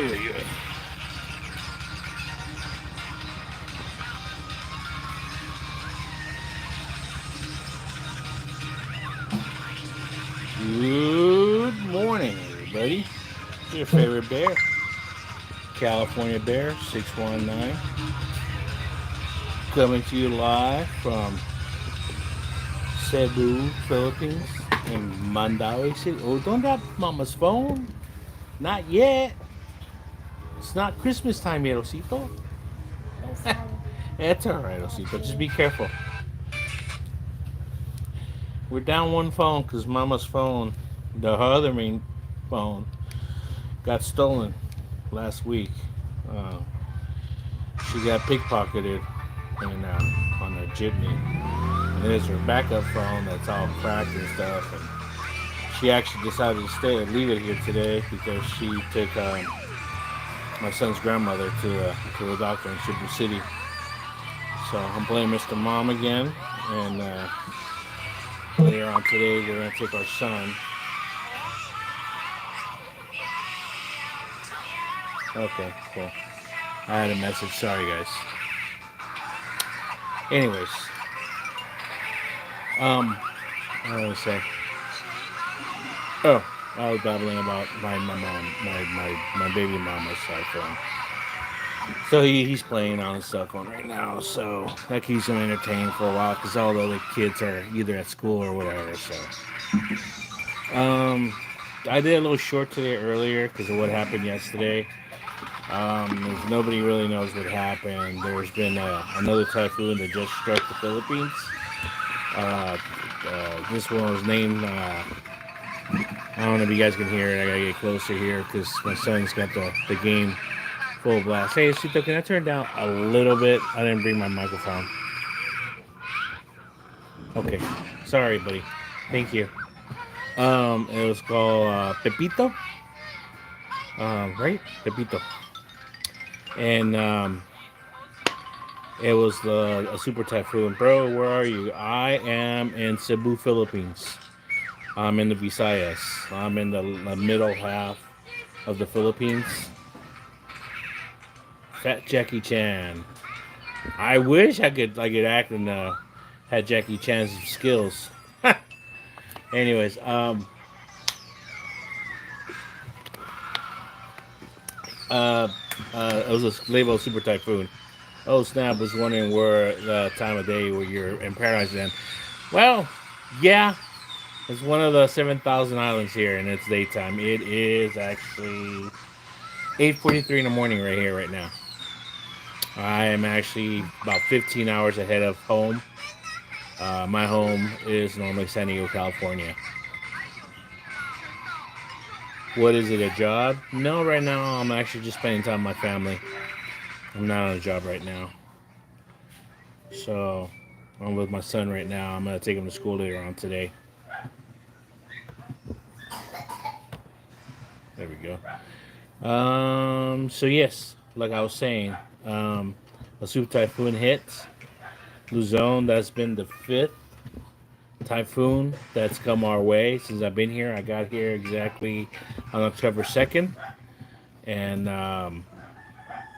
Ay, ay, ay. Good morning, everybody. Your favorite bear, California Bear 619, coming to you live from Cebu, Philippines, in Mandaue City. Oh, don't drop Mama's phone. Not yet. It's not Christmas time yet, Osito. It's all right, Osito. Just be careful. We're down one phone because Mama's phone, the other main phone, got stolen last week. Uh, she got pickpocketed on her jitney. And there's her backup phone that's all cracked and stuff. And she actually decided to leave it here today because she took my son's grandmother to the doctor in Cebu City. So I'm playing Mr. Mom again, and later on today we're gonna take our son. Okay, cool. I had a message. Sorry, guys. Anyways, what was I say? Oh, I was babbling about my mom, my baby mama's cell phone. So he's playing on his cell phone right now. So that keeps him entertained for a while because all the other kids are either at school or whatever. So I did a little short today earlier because of what happened yesterday. Nobody really knows what happened. There's been another typhoon that just struck the Philippines. This one was named. I don't know if you guys can hear it. I gotta get closer here because my son's got the game full blast. Hey, Sito, can I turn down a little bit? I didn't bring my microphone. Okay, sorry, buddy. Thank you. It was called Pepito. Right, Pepito, and it was a super typhoon. Bro, where are you? I am in Cebu, Philippines. I'm in the Visayas. I'm in the middle half of the Philippines. Fat Jackie Chan. I wish I could act and had Jackie Chan's skills. Anyways, it was a label super typhoon. Oh snap! Was wondering where the time of day where you're in paradise then. Well, yeah, it's one of the 7,000 islands here, and it's daytime. It is actually 8:43 in the morning right here, right now. I am actually about 15 hours ahead of home. My home is normally San Diego, California. What is it, a job? No, right now I'm actually just spending time with my family. I'm not on a job right now. So I'm with my son right now. I'm going to take him to school later on today. There we go. So yes, like I was saying, a super typhoon hit Luzon. That's been the fifth typhoon that's come our way since I've been here. I got here exactly on October 2nd, and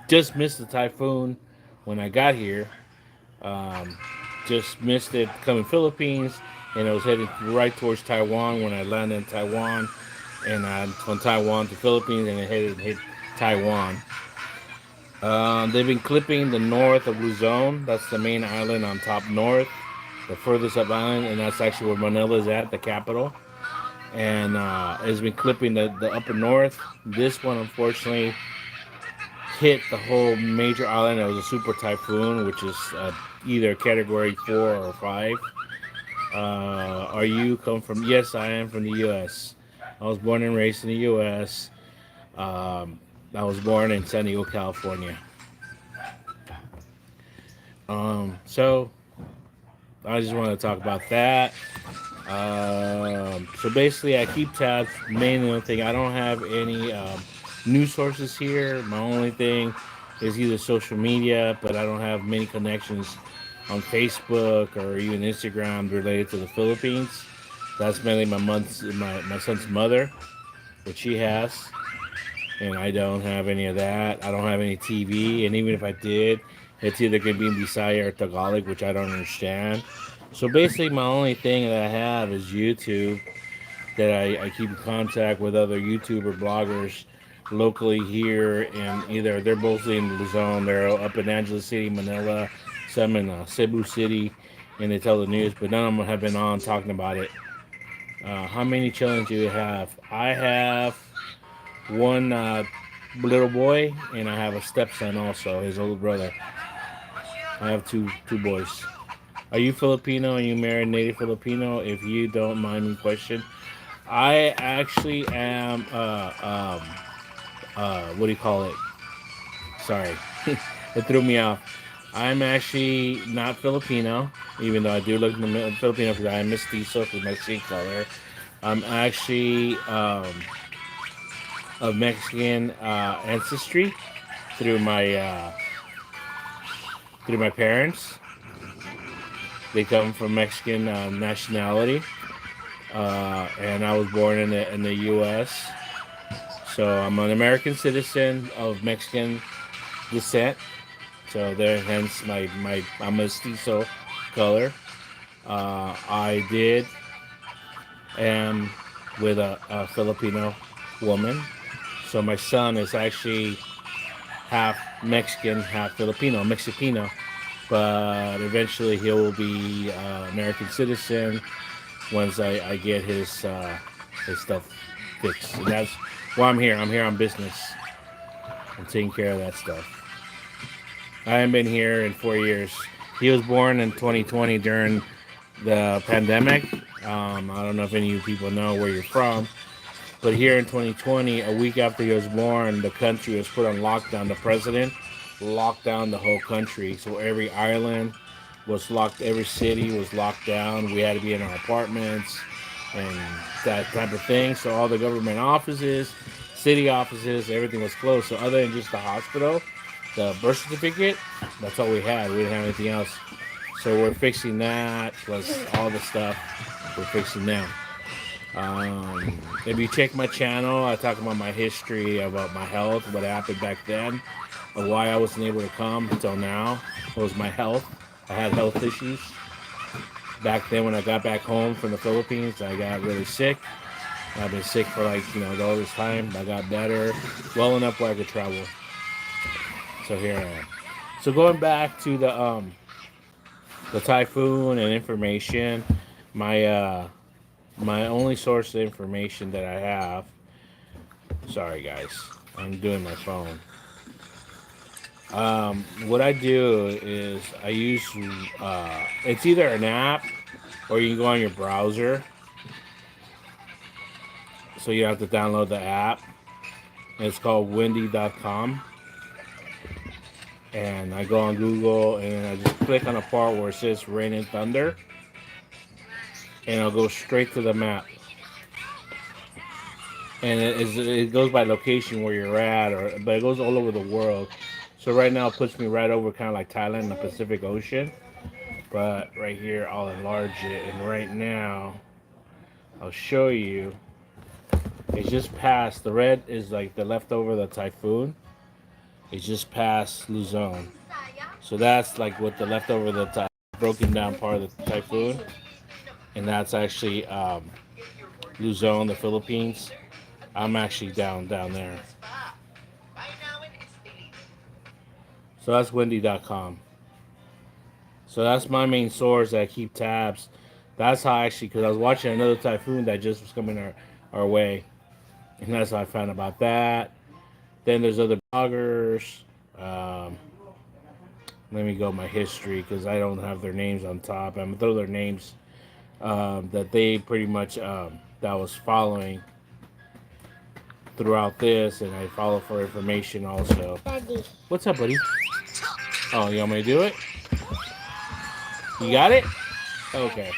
just missed the typhoon when I got here. Just missed it coming Philippines, and I was heading right towards Taiwan when I landed in Taiwan, and from Taiwan to Philippines, and I hit Taiwan. They've been clipping the north of Luzon. That's the main island on top north, the furthest up island, and that's actually where Manila is at, the capital. And it's been clipping the upper north. This one, unfortunately, hit the whole major island. It was a super typhoon, which is either category 4 or 5. Are you come from? Yes, I am from the U.S. I was born and raised in the U.S. I was born in San Diego, California. So I just want to talk about that. So basically, I keep tabs. Mainly, one thing I don't have any news sources here. My only thing is either social media, but I don't have many connections on Facebook or even Instagram related to the Philippines. That's mainly my son's mother, which she has. and I don't have any of that. I don't have any TV, and even if I did, it's either going to be Bisaya or Tagalog, which I don't understand. So basically, my only thing that I have is YouTube, that I keep in contact with other YouTuber bloggers locally here, and either they're mostly in Luzon, they're up in Angeles City, Manila, some in Cebu City, and they tell the news, but none of them have been on talking about it. How many children do you have? I have one little boy, and I have a stepson also, his older brother. I have two boys. Are you Filipino and you married native Filipino? If you don't mind me question, I actually am. What do you call it? Sorry, it threw me off. I'm actually not Filipino, even though I do look Filipino because I'm mestizo with my skin color. I'm actually of Mexican ancestry through my parents. They come from Mexican nationality, and I was born in the U.S. So I'm an American citizen of Mexican descent. So there, hence my I'm a mestizo color. I did am with a Filipino woman. So my son is actually half Mexican, half Filipino, Mexipino. But eventually he will be American citizen once I get his stuff fixed. And that's why I'm here. I'm here on business. I'm taking care of that stuff. I haven't been here in 4 years. He was born in 2020 during the pandemic. I don't know if any of you people know where you're from, but here in 2020, a week after he was born, the country was put on lockdown. The president locked down the whole country. So every island was locked, every city was locked down. We had to be in our apartments and that type of thing. So all the government offices, city offices, everything was closed. So other than just the hospital, the birth certificate, that's all we had. We didn't have anything else. So we're fixing that, plus all the stuff we're fixing now. If you check my channel, I talk about my history, about my health, what happened back then, and why I wasn't able to come until now. It was my health. I had health issues. Back then, when I got back home from the Philippines, I got really sick. I've been sick for all this time. I got better, well enough where I could travel. So here I am. So going back to the typhoon and information, my my only source of information that I have. Sorry guys, I'm doing my phone. What I do is I use it's either an app or you can go on your browser. So you have to download the app. It's called windy.com. And I go on Google and I just click on a part where it says rain and thunder. And I'll go straight to the map. And it goes by location where you're at, but it goes all over the world. So right now it puts me right over kind of like Thailand, the Pacific Ocean. But right here I'll enlarge it. And right now I'll show you. It's just past, the red is like the leftover of the typhoon. It's just past Luzon. So that's like what the leftover of the broken down part of the typhoon. And that's actually Luzon, the Philippines. I'm actually down there. So that's windy.com. So that's my main source that I keep tabs. That's how because I was watching another typhoon that just was coming our way. And that's how I found about that. Then there's other bloggers. Let me go my history because I don't have their names on top. I'm going to throw their names that they pretty much that was following throughout this, and I follow for information also. Daddy. What's up, buddy? Oh, you want me to do it? You got it? Okay.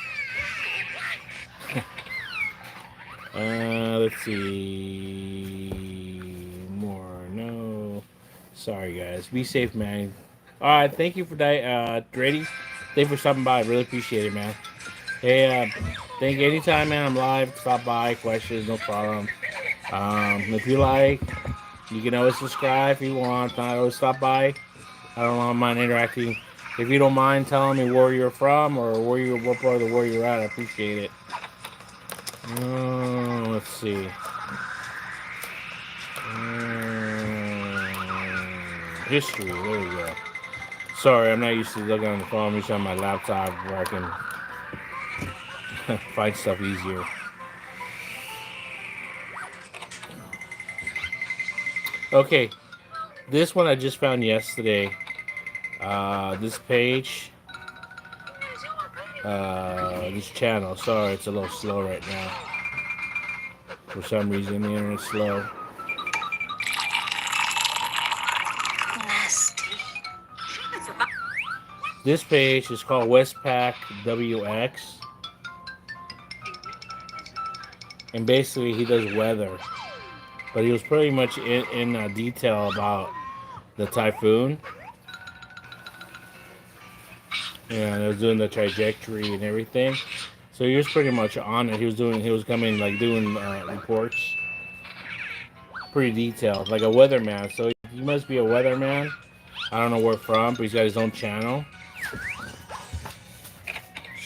Let's see. More. No. Sorry, guys. Be safe, man. All right. Thank you for that, Grady. Thank you for stopping by. I really appreciate it, man. Hey, thank you. Anytime, man. I'm live. Stop by. Questions. No problem. If you like, You can always subscribe if you want. I always stop by. I don't mind interacting. If you don't mind telling me where you're from or what part of the world you're at, I appreciate it. Let's see. History. There we go. Sorry, I'm not used to looking on the phone. I'm used on my laptop where I can find stuff easier. Okay, this one I just found yesterday. This page, this channel. Sorry, it's a little slow right now. For some reason, the internet's slow. This page is called Westpac WX. And basically, he does weather. But he was pretty much in detail about the typhoon. And he was doing the trajectory and everything. So he was pretty much on it. He was doing reports. Pretty detailed, like a weatherman. So he must be a weatherman. I don't know where from, but he's got his own channel.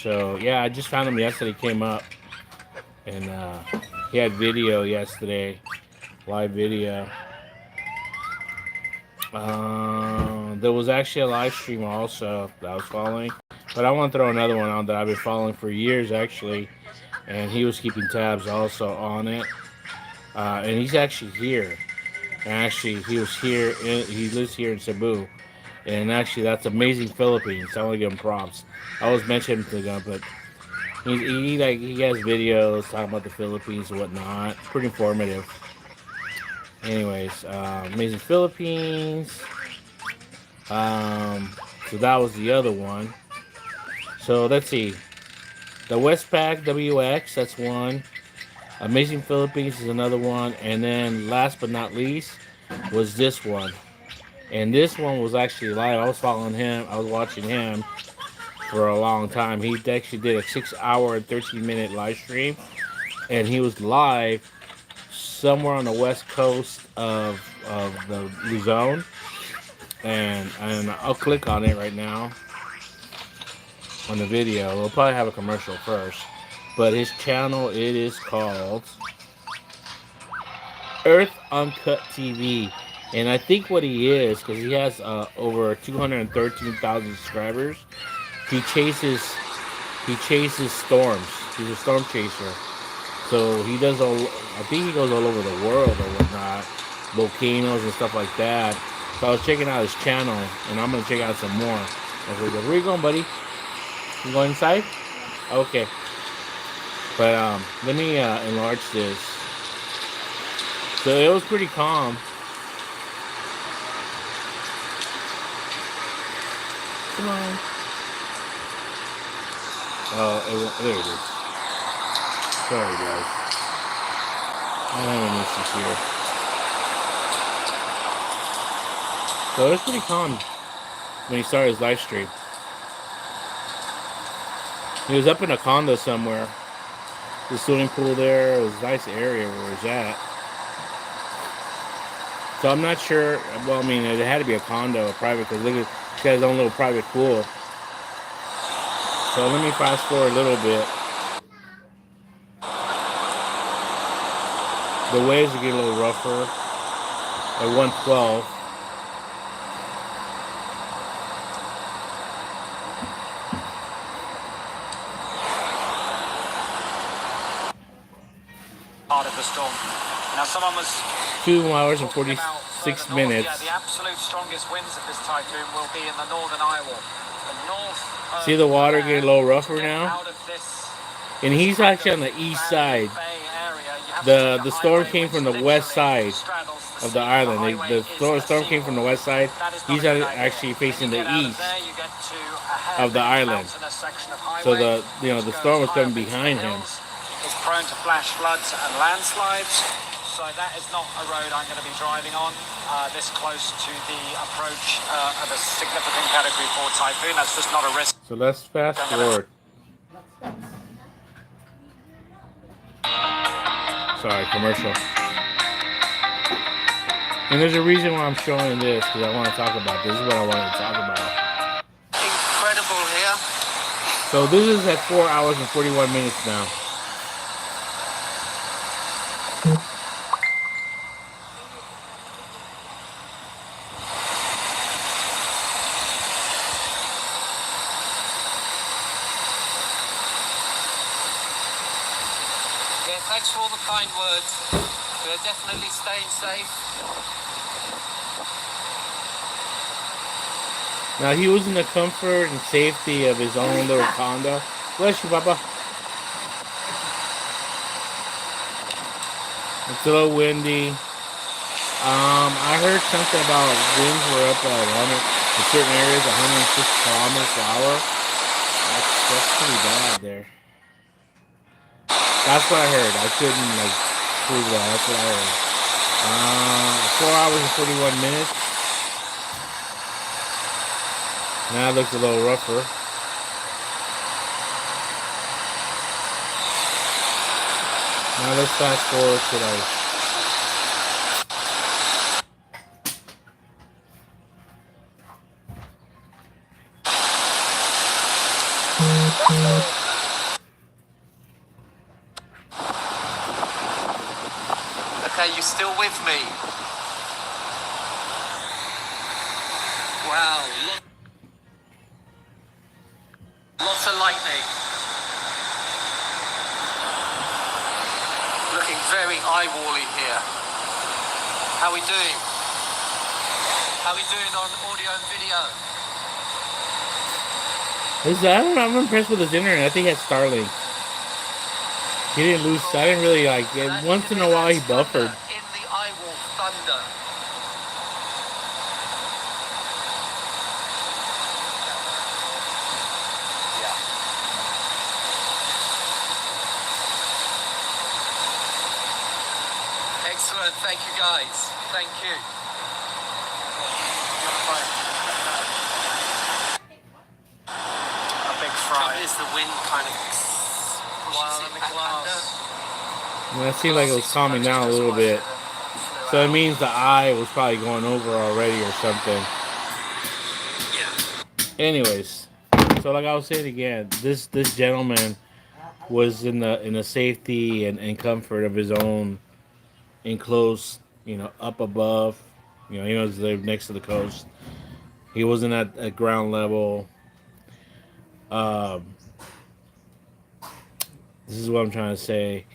So yeah, I just found him yesterday. Came up, and he had video yesterday, live video. There was actually a live stream also that I was following, but I want to throw another one on that I've been following for years actually, and he was keeping tabs also on it. And he's actually here. And actually, he was here. He lives here in Cebu. And actually, that's amazing Philippines. I want to give him props. I always mention him to them, but he has videos talking about the Philippines and whatnot. Pretty informative. Anyways, amazing Philippines. So that was the other one. So let's see. The Westpac WX, that's one. Amazing Philippines is another one. And then last but not least was this one. And this one was actually live. I was following him. I was watching him for a long time. He actually did a 6-hour and 13-minute live stream. And he was live somewhere on the west coast of the Luzon. And I'll click on it right now on the video. We'll probably have a commercial first. But his channel, it is called Earth Uncut TV. And I think what he is, because he has over 213,000 subscribers, he chases storms. He's a storm chaser. So he does I think he goes all over the world or whatnot, volcanoes and stuff like that. So I was checking out his channel, and I'm gonna check out some more. Where you going, buddy? You going inside? Okay. But let me enlarge this. So it was pretty calm. Come on. Oh, there it is. Sorry, guys. I don't have any issues here. So it was pretty calm when he started his live stream. He was up in a condo somewhere. The swimming pool there. It was a nice area where it was at. So I'm not sure. Well, I mean, it had to be a condo, a private, because look at, he got his own little private pool. So let me fast forward a little bit. The waves are getting a little rougher at 112. Part of the storm. Now someone was 2 hours and 46 minutes. Yeah, the absolute strongest winds of this typhoon will be in the northern Iowa. The north. See the water getting a little rougher now? And he's actually on the east side. The storm came from the west side of the island. The storm came from the west side. He's actually facing the east of the island. So the storm was coming behind him. Is prone to flash floods and landslides. So that is not a road I'm going to be driving on this close to the approach of a significant Category 4 typhoon. That's just not a risk. So let's fast forward. Sorry, commercial. And there's a reason why I'm showing this because I want to talk about this. This is what I wanted to talk about. Incredible here. So this is at 4 hours and 41 minutes now. Yeah, thanks for all the kind words. We're definitely staying safe. Now he was in the comfort and safety of his own little condo. Bless you, Papa. It's a little windy. I heard something about winds were up at 100 in certain areas, 150 kilometers per hour. That's pretty bad there. That's what I heard. I couldn't like prove that. That's what I heard. 4 hours and 41 minutes. Now it looks a little rougher. Now let's fast forward to like. Okay, you still with me? Wow, lots of lightning. Looking very eye-wally here. How we doing? How we doing on audio and video? I don't know. I'm impressed with his internet. I think he had Starlink. He didn't lose. I didn't really like it. Once in a while, he buffered. In the eye-wall, thunder. Excellent, thank you guys. Thank you. A big fry. Is the wind kind of while in the glass? It seemed like it was calming down a little bit. So it means the eye was probably going over already or something. Anyways, so like I was saying again, this gentleman was in the safety and comfort of his own enclosed, up above. He was lived next to the coast. He wasn't at ground level. Um, this is what I'm trying to say.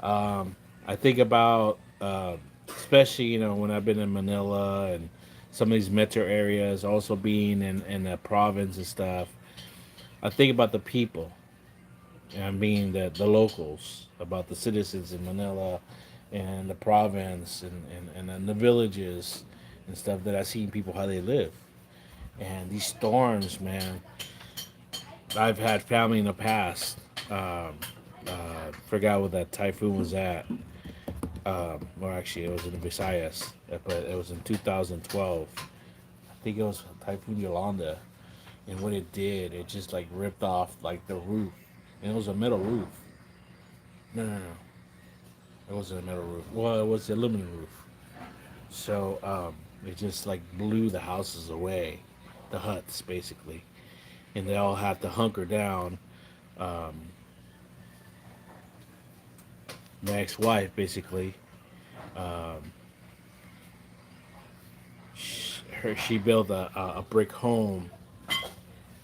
I think about, especially when I've been in Manila and some of these metro areas, also being in the province and stuff. I think about the people, and I mean the locals, about the citizens in Manila and the province and the villages and stuff that I seen people how they live. And these storms, man. I've had family in the past. Forgot what that typhoon was at. Well, actually, it was in the Visayas, but it was in 2012. I think it was Typhoon Yolanda, and what it did, it just like ripped off like the roof, and it was a metal roof. No, it wasn't a metal roof. Well, it was the aluminum roof. So it just like blew the houses away, the huts basically, and they all had to hunker down. Um, my ex-wife basically, um, she built a brick home,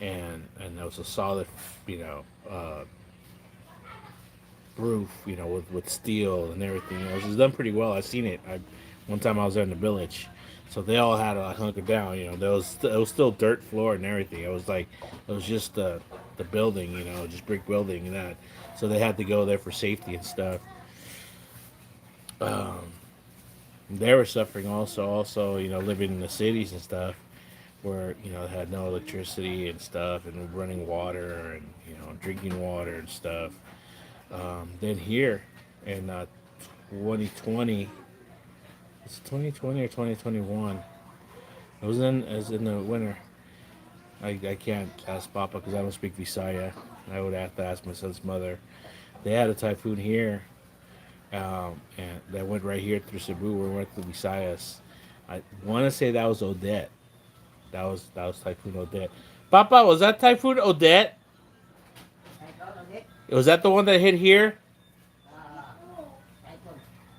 and there was a solid, you know, uh, roof, with steel and everything. It was done pretty well. I seen it. One time I was there in the village, so they all had to like hunker down. It was still dirt floor and everything. It was just the building, just brick building and that. So they had to go there for safety and stuff. Um, they were suffering also, living in the cities and stuff where they had no electricity and stuff and running water and drinking water and stuff. Then here in 2020, it's 2020 or 2021. It was in the winter. I can't ask Papa because I don't speak Visaya. I would have to ask my son's mother. They had a typhoon here, and that went right here through Cebu. We went through Visayas, I want to say that was Odette. That was Typhoon Odette. Papa, was that Typhoon Odette? Was that the one that hit here?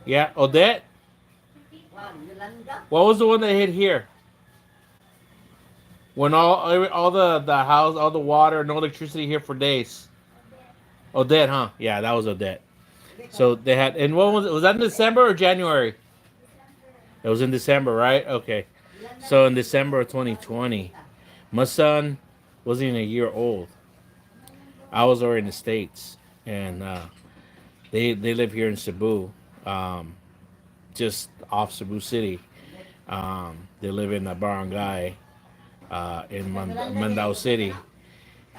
Yeah, Odette. What was the one that hit here? When all the house, all the water, no electricity here for days. Odette, huh? Yeah, that was Odette. So they had, and what was that in December or January? It was in December, right? Okay. So in December of 2020, my son wasn't even a year old. I was already in the States, and they live here in Cebu, um, just off Cebu City. They live in a barangay in Mandao City,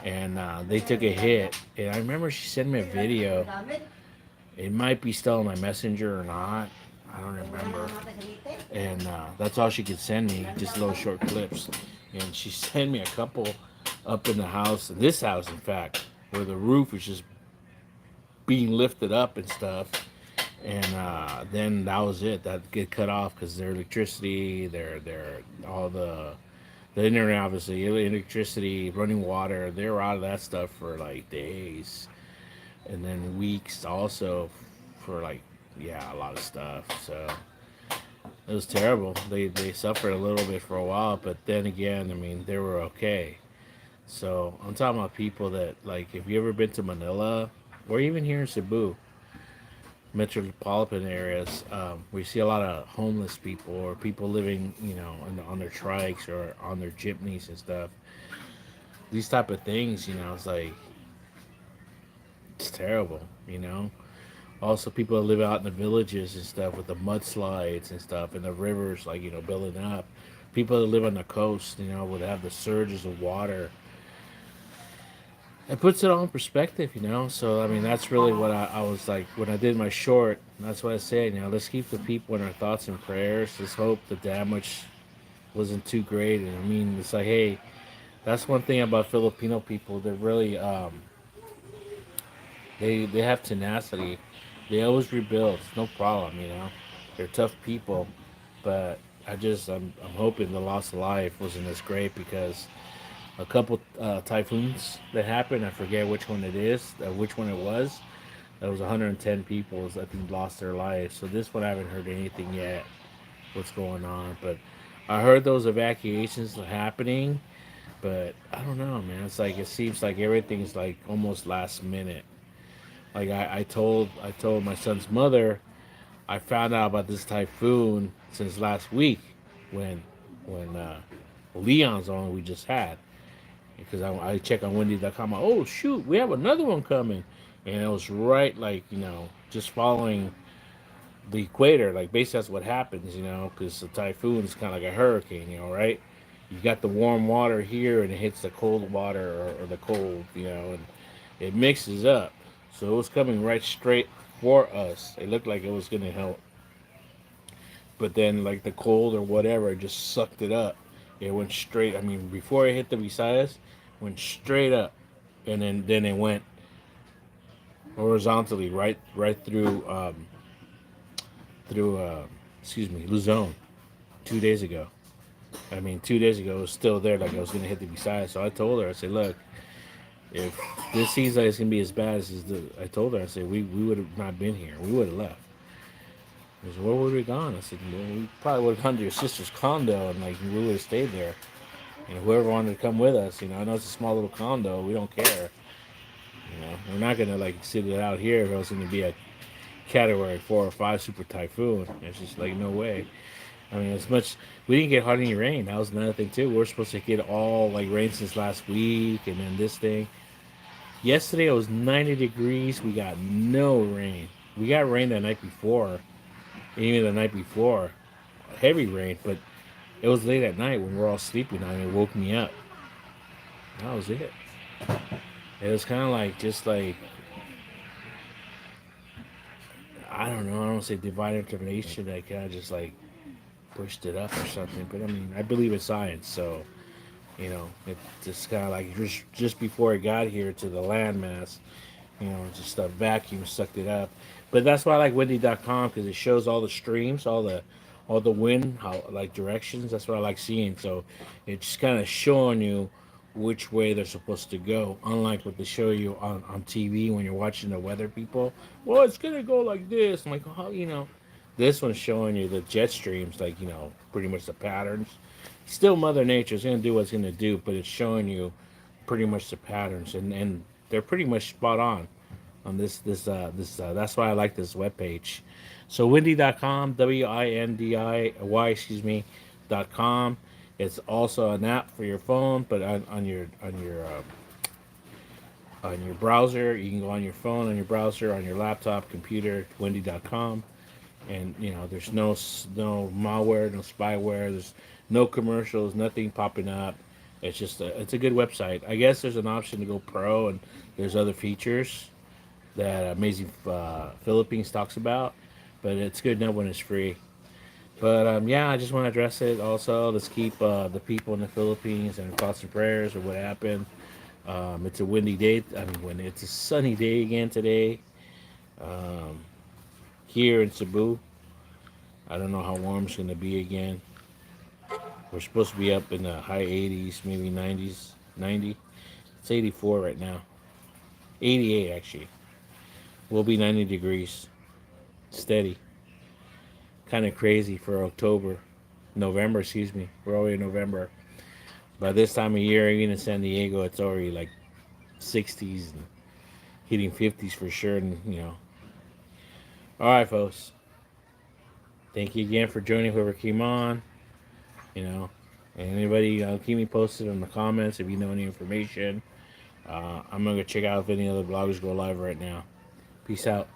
and they took a hit. And I remember she sent me a video. It might be still on my messenger or not. I don't remember. And that's all she could send me, just little short clips. And she sent me a couple up in the house, this house, in fact, where the roof was just being lifted up and stuff. And then that was it. That get cut off because their electricity, their all the internet, obviously, electricity, running water. They were out of that stuff for like days, and then weeks also for like, yeah, a lot of stuff. So it was terrible. They suffered a little bit for a while, but then again, I mean, they were okay. So I'm talking about people that, like, if you ever been to Manila or even here in Cebu, metropolitan areas, we see a lot of homeless people or people living, on their trikes or on their jeepneys and stuff. These type of things, it's like it's terrible. Also, people that live out in the villages and stuff with the mudslides and stuff and the rivers, like, building up. People that live on the coast, would have the surges of water. It puts it all in perspective. So I mean, that's really what I was like when I did my short. That's what I said. Let's keep the people in our thoughts and prayers. Let's hope the damage wasn't too great. And I mean, it's like, hey, that's one thing about Filipino people. They're really they have tenacity. They always rebuild. It's no problem. They're tough people, but I'm hoping the loss of life wasn't as great because a couple typhoons that happened. I forget which one it is, which one it was. That was 110 people I think lost their lives. So this one I haven't heard anything yet. What's going on? But I heard those evacuations are happening. But I don't know, man. It's like it seems like everything's like almost last minute. Like I told my son's mother I found out about this typhoon since last week when Leon's on we just had because I check on Wendy.com. Oh shoot, we have another one coming, and it was right like just following the equator. Like basically that's what happens, because the typhoon is kind of like a hurricane, right? You got the warm water here, and it hits the cold water or the cold, and it mixes up. So it was coming right straight for us. It looked like it was gonna help, but then like the cold or whatever just sucked it up. It went straight. I mean, before it hit the Visayas, went straight up, and then it went horizontally right through excuse me, Luzon 2 days ago. I mean, 2 days ago it was still there, like I was gonna hit the Visayas. So I told her, I said, look, if this seems like it's gonna be as bad as I told her, I said we would have not been here. We would have left. He said, where would we gone? I said, well, we probably would have gone to your sister's condo and like we would have stayed there. And whoever wanted to come with us, I know it's a small little condo. We don't care. We're not gonna like sit it out here if it was gonna be a category 4 or 5 super typhoon. It's just like no way. I mean, as much we didn't get hardly any rain. That was another thing too. We're supposed to get all like rain since last week, and then this thing. Yesterday it was 90 degrees. We got no rain. We got rain the night before, even the night before, heavy rain, but it was late at night when we're all sleeping and it woke me up. That was it. It was kind of like, just like, I don't know, I don't say divine intervention that kind of just like pushed it up or something, but I mean, I believe in science, so, it just kind of like just before it got here to the landmass, just a vacuum sucked it up. But that's why I like Wendy.com because it shows all the streams, all the wind, how like directions. That's what I like seeing. So it's kind of showing you which way they're supposed to go. Unlike what they show you on TV when you're watching the weather people. Well, it's gonna go like this. I'm like, how you know? This one's showing you the jet streams, like pretty much the patterns. Still, Mother Nature's gonna do what's gonna do, but it's showing you pretty much the patterns, and they're pretty much spot on this. That's why I like this webpage. So windy.com, windiy, excuse me, .com. It's also an app for your phone, but on your browser, you can go on your phone, on your browser, on your laptop, computer, windy.com, and there's no malware, no spyware, there's no commercials, nothing popping up. It's a good website. I guess there's an option to go pro, and there's other features that Amazing Philippines talks about, but it's good enough when it's free. But yeah, I just want to address it. Also, let's keep the people in the Philippines and thoughts and prayers of what happened. It's a windy day. I mean, when it's a sunny day again today here in Cebu. I don't know how warm it's going to be again. We're supposed to be up in the high 80s, maybe 90s. 90. It's 84 right now. 88 actually. We'll be 90 degrees. Steady. Kind of crazy for October. November, excuse me. We're already in November. By this time of year, even in San Diego, it's already like 60s and hitting 50s for sure. And all right, folks. Thank you again for joining whoever came on. You know, and anybody keep me posted in the comments if you know any information. I'm gonna go check out if any other bloggers go live right now. Peace out.